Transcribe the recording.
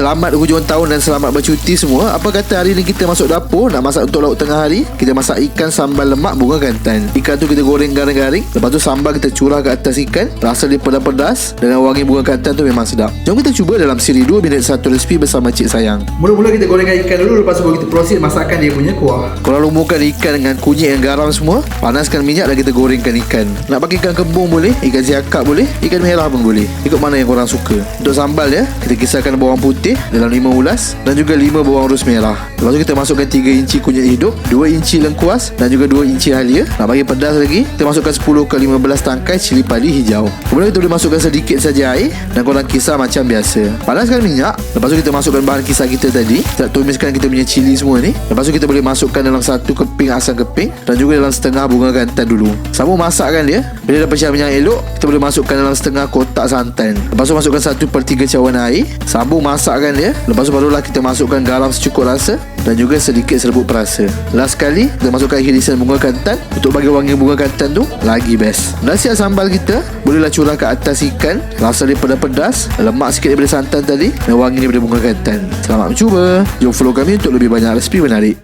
Selamat hujung tahun dan selamat bercuti semua. Apa kata hari ni kita masuk dapur nak masak untuk lauk tengah hari? Kita masak ikan sambal lemak bunga kantan. Ikan tu kita goreng garing-garing, lepas tu sambal kita curah ke atas ikan. Rasa dia pedas-pedas dengan wangi bunga kantan tu memang sedap. Jom kita cuba dalam siri 2 minit 1 resipi bersama Cik Sayang. Mula-mula kita gorengkan ikan dulu, lepas tu kita proses masakkan dia punya kuah. Korang lumurkan ikan dengan kunyit dan garam semua. Panaskan minyak dan kita gorengkan ikan. Nak pakai ikan kembung boleh, ikan siakap boleh, ikan merah pun boleh, ikut mana yang korang suka. Untuk sambal ya, kita kisarkan bawang putih dalam 5 ulas dan juga 5 bawang rus merah. Lepas tu kita masukkan 3 inci kunyit hidup, 2 inci lengkuas dan juga 2 inci halia. Nak bagi pedas lagi, kita masukkan 10 ke 15 tangkai cili padi hijau. Kemudian kita boleh masukkan sedikit saja air dan korang kisar macam biasa. Panaskan minyak, lepas tu kita masukkan bahan kisar kita tadi. Kita tumiskan kita punya cili semua ni. Lepas tu kita boleh masukkan dalam 1 keping asam keping dan juga dalam setengah bunga kantan dulu. Sambung masakkan dia. Bila dah pecah minyak elok, kita boleh masukkan dalam setengah kotak santan. Lepas tu masukkan 1/3 cawan air. Sambung masakkan dia. Lepas tu barulah kita masukkan garam secukup rasa dan juga sedikit serbuk perasa. Last sekali kita masukkan irisan bunga kantan untuk bagi wangi bunga kantan tu lagi best. Dah siap sambal kita, bolehlah curah ke atas ikan. Rasa dia pedas-pedas, lemak sikit daripada santan tadi dan wangi daripada bunga kantan. Selamat mencuba. Jom follow kami untuk lebih banyak resipi menarik.